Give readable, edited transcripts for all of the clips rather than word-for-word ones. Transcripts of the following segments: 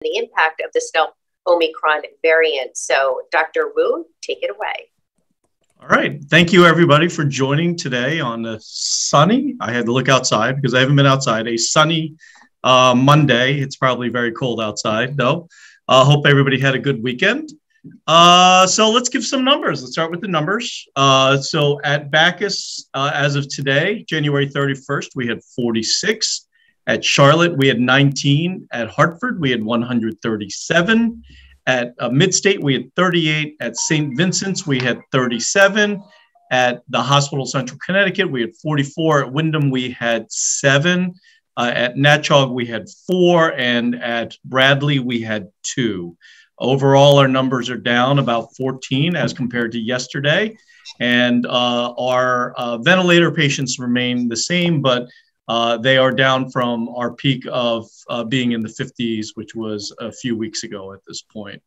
the impact of the Stealth Omicron variant. So Dr. Wu, take it away. All right. Thank you, everybody, for joining today on a sunny, I had to look outside because I haven't been outside, a sunny Monday. It's probably very cold outside, though. Hope everybody had a good weekend. So let's give some numbers. Let's start with the numbers. So at Bacchus, as of today, January 31st, we had 46. At Charlotte, we had 19. At Hartford, we had 137. At Midstate, we had 38. At St. Vincent's, we had 37. At the Hospital Central Connecticut, we had 44. At Wyndham, we had 7. At Natchog, we had 4. And at Bradley, we had 2. Overall, our numbers are down about 14 as compared to yesterday. And our ventilator patients remain the same, but they are down from our peak of being in the 50s, which was a few weeks ago at this point.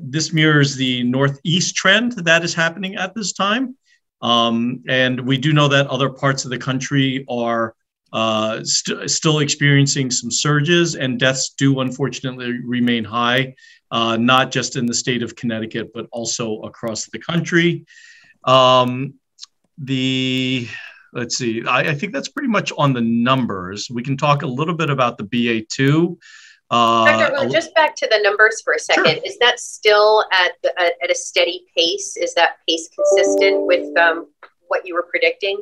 This mirrors the northeast trend that is happening at this time. And we do know that other parts of the country are still experiencing some surges, and deaths do unfortunately remain high, not just in the state of Connecticut, but also across the country. Let's see, I think that's pretty much on the numbers. We can talk a little bit about the BA2. Dr. Wu, just back to the numbers for a second. Sure. Is that still at a steady pace? Is that pace consistent with what you were predicting?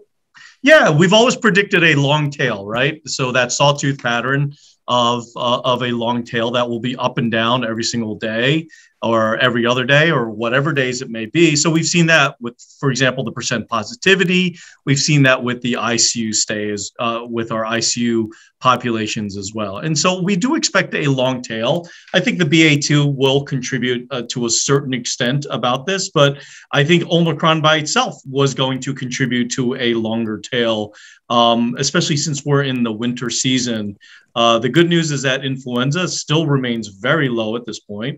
Yeah, we've always predicted a long tail, right? So that sawtooth pattern of a long tail that will be up and down every single day or every other day or whatever days it may be. So we've seen that with, for example, the percent positivity. We've seen that with the ICU stays, with our ICU populations as well. And so we do expect a long tail. I think the BA2 will contribute to a certain extent about this, but I think Omicron by itself was going to contribute to a longer tail, especially since we're in the winter season. The good news is that influenza still remains very low at this point.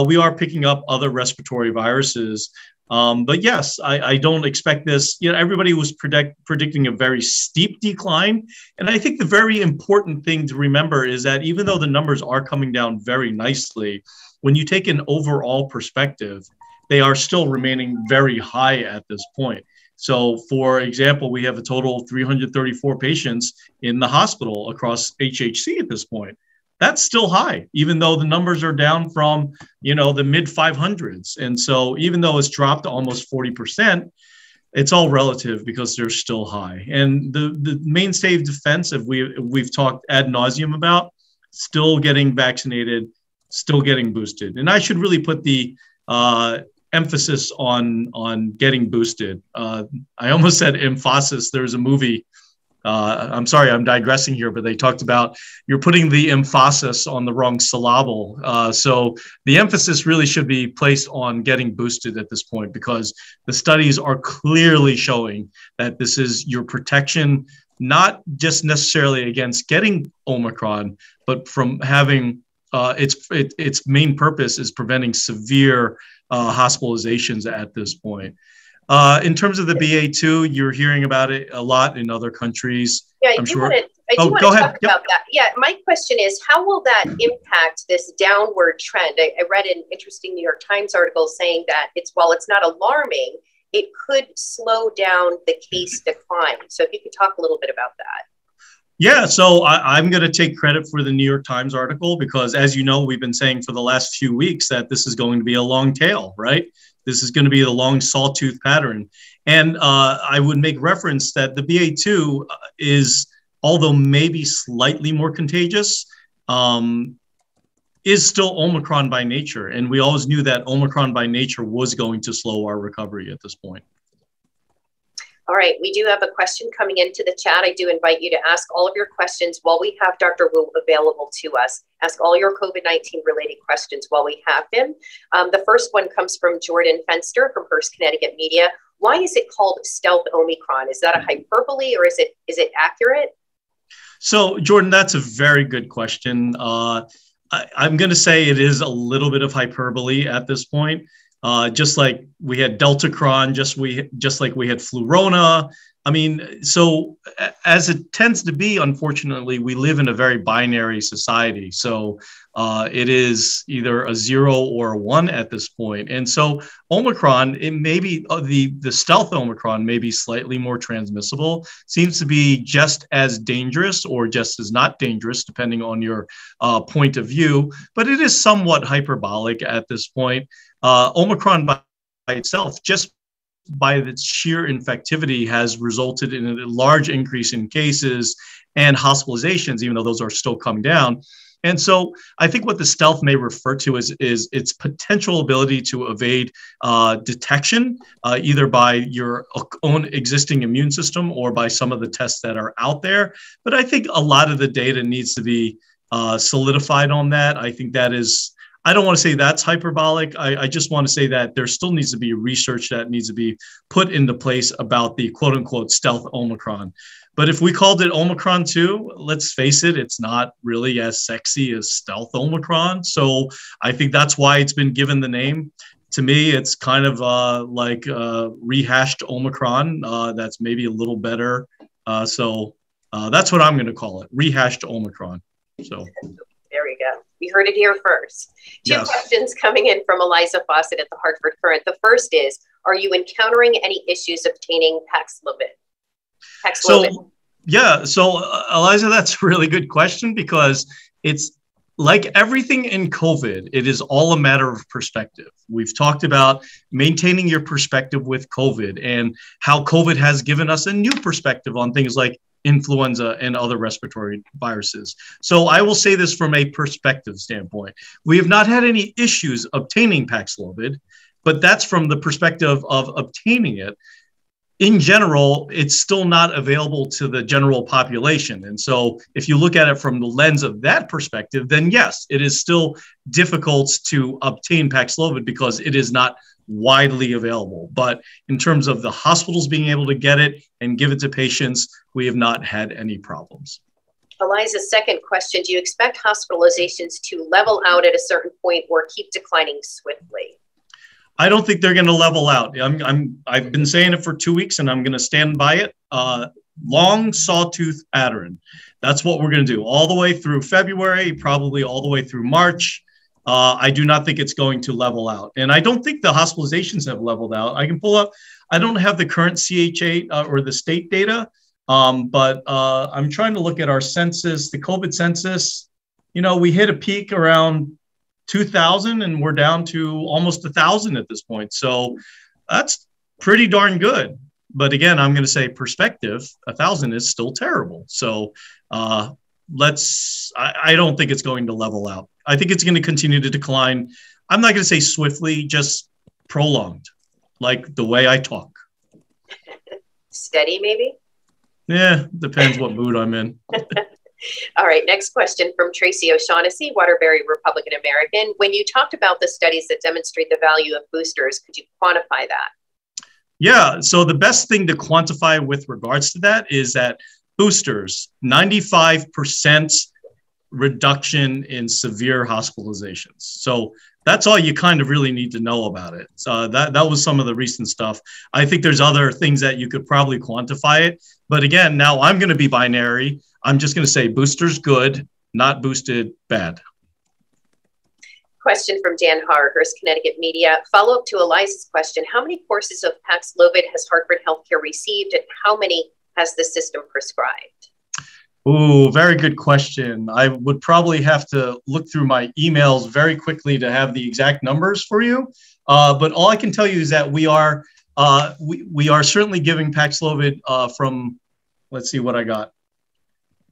We are picking up other respiratory viruses. But yes, I don't expect this. You know, everybody was predicting a very steep decline. And I think the very important thing to remember is that even though the numbers are coming down very nicely, when you take an overall perspective, they are still remaining very high at this point. So, for example, we have a total of 334 patients in the hospital across HHC at this point. That's still high, even though the numbers are down from, you know, the mid 500s. And so even though it's dropped to almost 40%, it's all relative because they're still high. And the mainstay of defense, if we've talked ad nauseum about, still getting vaccinated, still getting boosted. And I should really put the emphasis on getting boosted. I almost said emphasis. There's a movie, I'm sorry, I'm digressing here, but they talked about you're putting the emphasis on the wrong syllable. So the emphasis really should be placed on getting boosted at this point, because the studies are clearly showing that this is your protection, not just necessarily against getting Omicron, but from having its main purpose is preventing severe hospitalizations at this point. In terms of the BA2, you're hearing about it a lot in other countries. Yeah, I do want to talk about that. Yeah, my question is, how will that impact this downward trend? I read an interesting New York Times article saying that while it's not alarming, it could slow down the case decline. So if you could talk a little bit about that. Yeah, so I'm going to take credit for the New York Times article because, as you know, we've been saying for the last few weeks that this is going to be a long tail, right? This is going to be the long sawtooth pattern. And I would make reference that the BA2 is, although maybe slightly more contagious, is still Omicron by nature. And we always knew that Omicron by nature was going to slow our recovery at this point. All right, we do have a question coming into the chat. I do invite you to ask all of your questions while we have Dr. Wu available to us. Ask all your COVID-19 related questions while we have him. The first one comes from Jordan Fenster from Hearst, Connecticut Media. Why is it called Stealth Omicron? Is that a hyperbole or is it accurate? So, Jordan, that's a very good question. I'm going to say it is a little bit of hyperbole at this point. Just like we had Deltacron, just like we had Flurona, I mean, so as it tends to be, unfortunately, we live in a very binary society. So it is either a 0 or a 1 at this point. And so Omicron, it may be the stealth Omicron may be slightly more transmissible, seems to be just as dangerous or just as not dangerous, depending on your point of view. But it is somewhat hyperbolic at this point. Omicron by itself, just by its sheer infectivity, has resulted in a large increase in cases and hospitalizations, even though those are still coming down. And so I think what the stealth may refer to is its potential ability to evade detection, either by your own existing immune system or by some of the tests that are out there. But I think a lot of the data needs to be solidified on that. I think that is, I don't want to say that's hyperbolic. I just want to say that there still needs to be research that needs to be put into place about the quote unquote stealth Omicron. But if we called it Omicron 2, let's face it, it's not really as sexy as stealth Omicron. So I think that's why it's been given the name. To me, it's kind of like rehashed Omicron. That's maybe a little better. So that's what I'm going to call it, rehashed Omicron. So there we go. We heard it here first. Two Yes. questions coming in from Eliza Fawcett at the Hartford Current. The first is, are you encountering any issues obtaining paxlovid? So, yeah. So, Eliza, that's a really good question, because it's like everything in COVID, it is all a matter of perspective. We've talked about maintaining your perspective with COVID and how COVID has given us a new perspective on things like influenza and other respiratory viruses. So I will say this from a perspective standpoint. We have not had any issues obtaining paxlovid, but that's from the perspective of obtaining it. In general, it's still not available to the general population. And so if you look at it from the lens of that perspective, then yes, it is still difficult to obtain paxlovid because it is not widely available. But in terms of the hospitals being able to get it and give it to patients, we have not had any problems. Eliza's second question, do you expect hospitalizations to level out at a certain point or keep declining swiftly? I don't think they're going to level out. I've been saying it for 2 weeks and I'm going to stand by it. Long sawtooth pattern. That's what we're going to do all the way through February, probably all the way through March. I do not think it's going to level out. And I don't think the hospitalizations have leveled out. I can pull up, I don't have the current CH8 or the state data, but I'm trying to look at our census, the COVID census. You know, we hit a peak around 2,000 and we're down to almost 1,000 at this point. So that's pretty darn good. But again, I'm going to say perspective, 1,000 is still terrible. So I don't think it's going to level out. I think it's going to continue to decline. I'm not going to say swiftly, just prolonged, like the way I talk. Steady, maybe? Yeah, depends what mood I'm in. All right, next question from Tracy O'Shaughnessy, Waterbury Republican American. When you talked about the studies that demonstrate the value of boosters, could you quantify that? Yeah, so the best thing to quantify with regards to that is that boosters, 95% reduction in severe hospitalizations. So that's all you kind of really need to know about it. So that was some of the recent stuff. I think there's other things that you could probably quantify it. But again, now I'm going to be binary. I'm just going to say boosters good, not boosted bad. Question from Dan Hearst, Connecticut Media. Follow up to Eliza's question. How many courses of Paxlovid has Hartford HealthCare received and how many has the system prescribed? Oh, very good question. I would probably have to look through my emails very quickly to have the exact numbers for you. But all I can tell you is that we are certainly giving Paxlovid from, let's see what I got.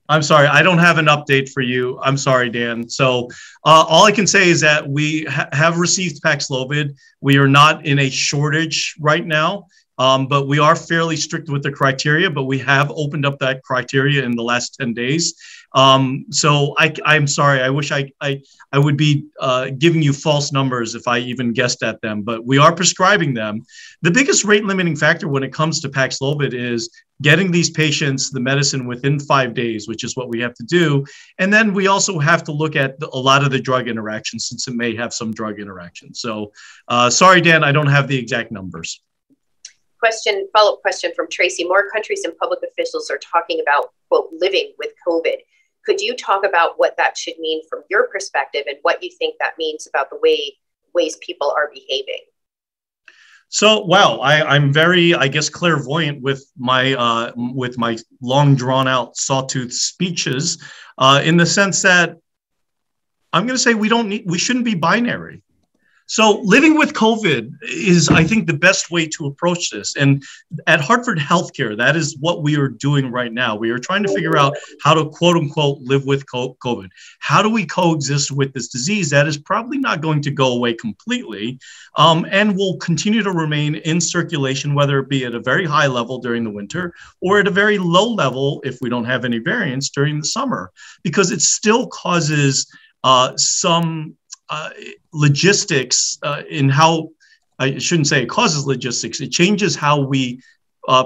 I'm sorry, I don't have an update for you. I'm sorry, Dan. So all I can say is that we have received Paxlovid. We are not in a shortage right now. But we are fairly strict with the criteria, but we have opened up that criteria in the last 10 days. So I'm sorry, I wish I would be giving you false numbers if I even guessed at them, but we are prescribing them. The biggest rate limiting factor when it comes to Paxlovid is getting these patients the medicine within 5 days, which is what we have to do. And then we also have to look at a lot of the drug interactions since it may have some drug interactions. So sorry, Dan, I don't have the exact numbers. Follow-up question from Tracy. More countries and public officials are talking about, quote, living with COVID. Could you talk about what that should mean from your perspective and what you think that means about the ways people are behaving? So, wow, I'm very, I guess, clairvoyant with my long drawn out sawtooth speeches, in the sense that I'm going to say we shouldn't be binary. So living with COVID is, I think, the best way to approach this. And at Hartford HealthCare, that is what we are doing right now. We are trying to figure out how to, quote unquote, live with COVID. How do we coexist with this disease that is probably not going to go away completely, and will continue to remain in circulation, whether it be at a very high level during the winter or at a very low level if we don't have any variants during the summer, because it still causes some logistics in how, I shouldn't say it causes logistics, it changes how we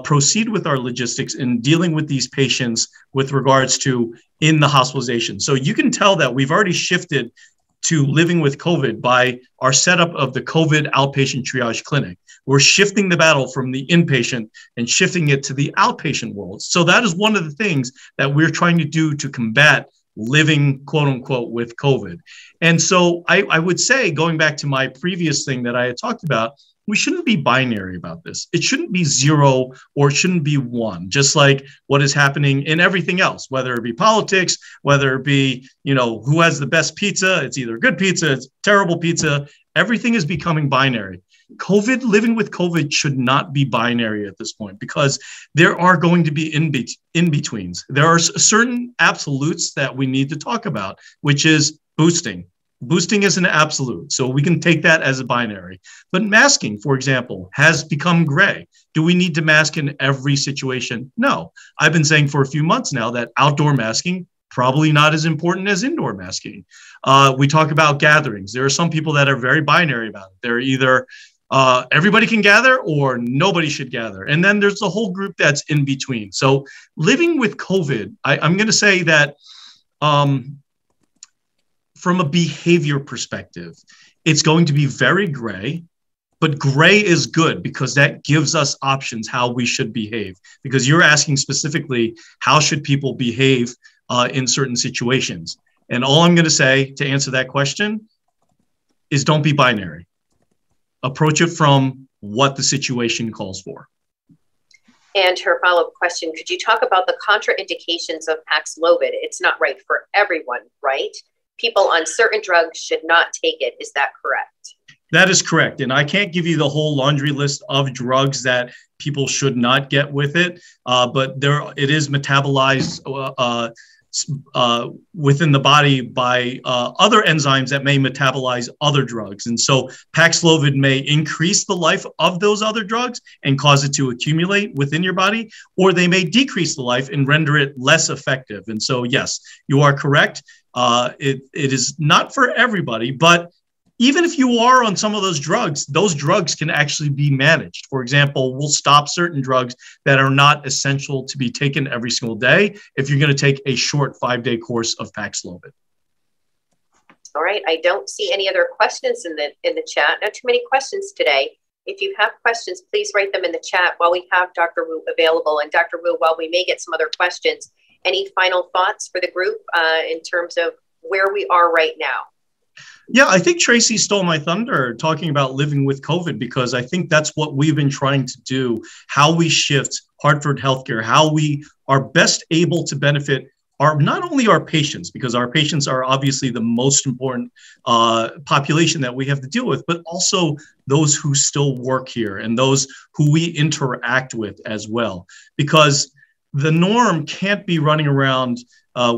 proceed with our logistics in dealing with these patients with regards to in the hospitalization. So you can tell that we've already shifted to living with COVID by our setup of the COVID outpatient triage clinic. We're shifting the battle from the inpatient and shifting it to the outpatient world. So that is one of the things that we're trying to do to combat living, quote unquote, with COVID. And so I would say, going back to my previous thing that I had talked about, we shouldn't be binary about this. It shouldn't be 0 or it shouldn't be 1, just like what is happening in everything else, whether it be politics, whether it be, who has the best pizza. It's either good pizza, it's terrible pizza. Everything is becoming binary. Living with COVID should not be binary at this point, because there are going to be in-betweens. There are certain absolutes that we need to talk about, which is boosting. Boosting is an absolute, so we can take that as a binary. But masking, for example, has become gray. Do we need to mask in every situation? No. I've been saying for a few months now that outdoor masking probably not as important as indoor masking. We talk about gatherings. There are some people that are very binary about it. They're either everybody can gather or nobody should gather. And then there's a whole group that's in between. So living with COVID, I'm going to say that from a behavior perspective, it's going to be very gray, but gray is good because that gives us options how we should behave. Because you're asking specifically, how should people behave in certain situations? And all I'm going to say to answer that question is don't be binary. Approach it from what the situation calls for. And her follow-up question, could you talk about the contraindications of paxolvid? It's not right for everyone, right? People on certain drugs should not take it. Is that correct? That is correct. And I can't give you the whole laundry list of drugs that people should not get with it, but it is metabolized within the body by other enzymes that may metabolize other drugs. And so Paxlovid may increase the life of those other drugs and cause it to accumulate within your body, or they may decrease the life and render it less effective. And so, yes, you are correct. It is not for everybody, but even if you are on some of those drugs can actually be managed. For example, we'll stop certain drugs that are not essential to be taken every single day if you're going to take a short 5-day course of Paxlovid. All right. I don't see any other questions in the chat. Not too many questions today. If you have questions, please write them in the chat while we have Dr. Wu available. And Dr. Wu, while we may get some other questions, any final thoughts for the group in terms of where we are right now? Yeah, I think Tracy stole my thunder talking about living with COVID, because I think that's what we've been trying to do, how we shift Hartford HealthCare, how we are best able to benefit not only our patients, because our patients are obviously the most important population that we have to deal with, but also those who still work here and those who we interact with as well. Because the norm can't be running around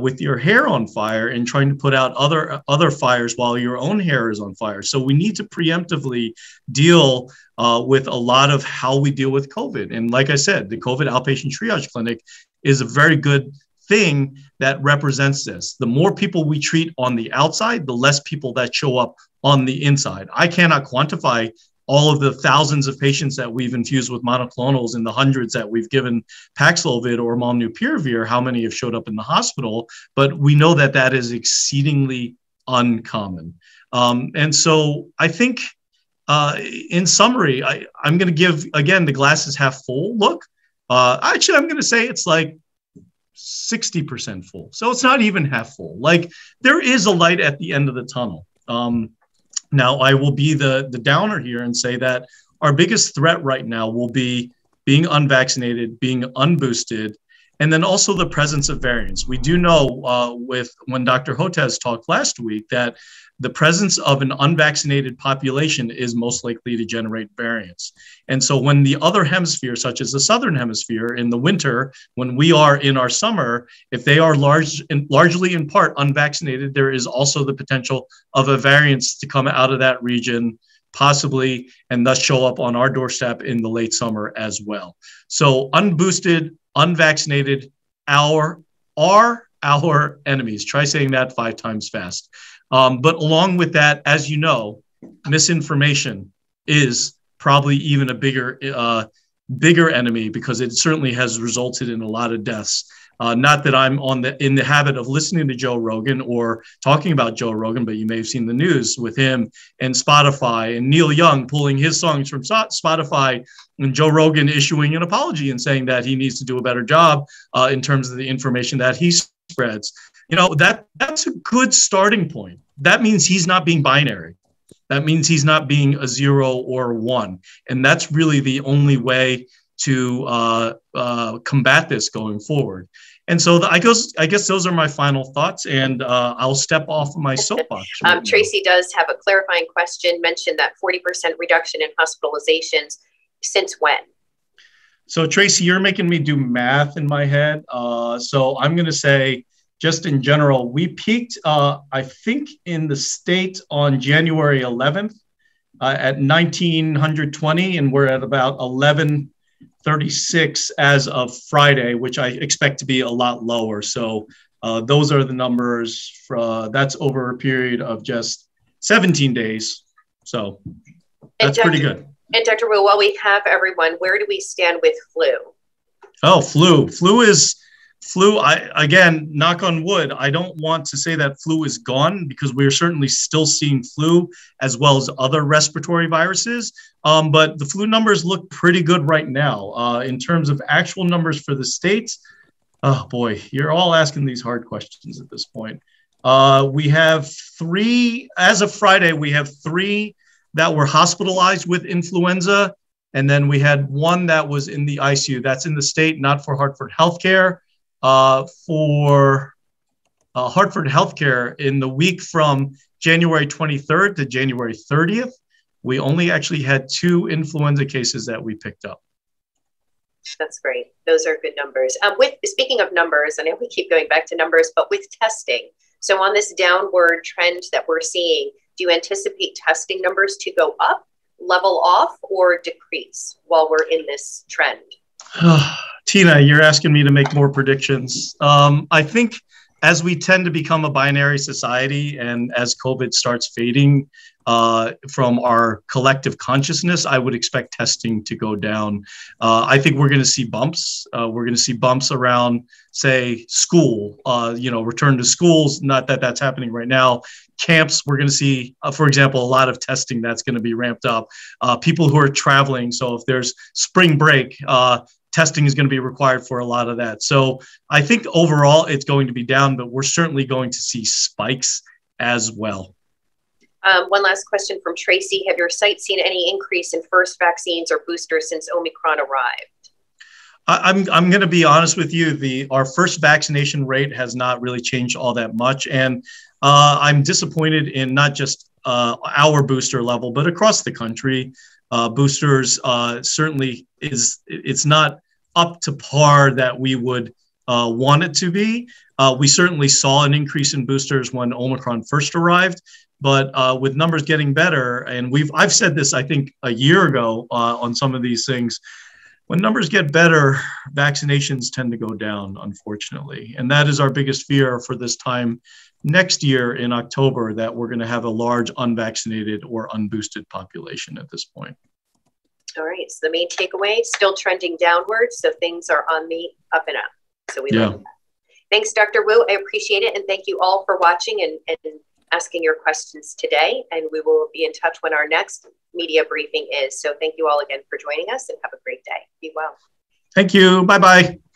with your hair on fire and trying to put out other fires while your own hair is on fire. So we need to preemptively deal with a lot of how we deal with COVID. And like I said, the COVID outpatient triage clinic is a very good thing that represents this. The more people we treat on the outside, the less people that show up on the inside. I cannot quantify all of the thousands of patients that we've infused with monoclonals and the hundreds that we've given Paxlovid or molnupiravir, how many have showed up in the hospital, but we know that that is exceedingly uncommon. And so I think In summary, I'm going to give, again, the glass is half full look. Actually, I'm going to say it's like 60% full. So it's not even half full. Like, there is a light at the end of the tunnel. Now, I will be the downer here and say that our biggest threat right now will be being unvaccinated, being unboosted, and then also the presence of variants. We do know when Dr. Hotez talked last week that the presence of an unvaccinated population is most likely to generate variants. And so when the other hemisphere, such as the southern hemisphere in the winter, when we are in our summer, if they are largely in part unvaccinated, there is also the potential of a variance to come out of that region, possibly, and thus show up on our doorstep in the late summer as well. So unboosted, unvaccinated are our enemies. Try saying that 5 times fast. But along with that, as you know, misinformation is probably even a bigger enemy, because it certainly has resulted in a lot of deaths. Not that I'm in the habit of listening to Joe Rogan or talking about Joe Rogan, but you may have seen the news with him and Spotify and Neil Young pulling his songs from Spotify, and Joe Rogan issuing an apology and saying that he needs to do a better job in terms of the information that he spreads. You know, that's a good starting point. That means he's not being binary. That means he's not being a 0 or 1. And that's really the only way to combat this going forward. And so I guess those are my final thoughts, and I'll step off of my soapbox. Tracy does have a clarifying question, mentioned that 40% reduction in hospitalizations. Since when? So Tracy, you're making me do math in my head. So I'm going to say, just in general, we peaked, I think, in the state on January 11th at 1,920, and we're at about 1,136 as of Friday, which I expect to be a lot lower. So those are the numbers. That's over a period of just 17 days. So that's pretty good. And Dr. Wu, while we have everyone, where do we stand with flu? Oh, flu. Again, knock on wood, I don't want to say that flu is gone, because we're certainly still seeing flu as well as other respiratory viruses. But the flu numbers look pretty good right now. In terms of actual numbers for the states, oh boy, you're all asking these hard questions at this point. We have 3, as of Friday, we have 3 that were hospitalized with influenza. And then we had 1 that was in the ICU. That's in the state, not for Hartford HealthCare. For Hartford HealthCare, in the week from January 23rd to January 30th, we only actually had 2 influenza cases that we picked up. That's great. Those are good numbers. Speaking of numbers, I know we keep going back to numbers, but with testing, so on this downward trend that we're seeing, do you anticipate testing numbers to go up, level off, or decrease while we're in this trend? Tina, you're asking me to make more predictions. I think as we tend to become a binary society, and as COVID starts fading from our collective consciousness, I would expect testing to go down. I think we're going to see bumps. We're going to see bumps around, say, school, return to schools. Not that that's happening right now. Camps, we're going to see, for example, a lot of testing that's going to be ramped up. People who are traveling. So if there's spring break, testing is going to be required for a lot of that. So I think overall it's going to be down, but we're certainly going to see spikes as well. One last question from Tracy. Have your sites seen any increase in first vaccines or boosters since Omicron arrived? I'm going to be honest with you. Our first vaccination rate has not really changed all that much. And I'm disappointed in not just our booster level, but across the country. Boosters certainly it's not up to par that we would want it to be. We certainly saw an increase in boosters when Omicron first arrived, but with numbers getting better, and I've said this, I think, a year ago on some of these things, when numbers get better, vaccinations tend to go down, unfortunately. And that is our biggest fear for this time next year in October, that we're going to have a large unvaccinated or unboosted population at this point. All right. So the main takeaway, still trending downward. So things are on the up and up. So we like that. Thanks, Dr. Wu. I appreciate it. And thank you all for watching and asking your questions today, and we will be in touch when our next media briefing is. So thank you all again for joining us, and have a great day. Be well. Thank you. Bye-bye.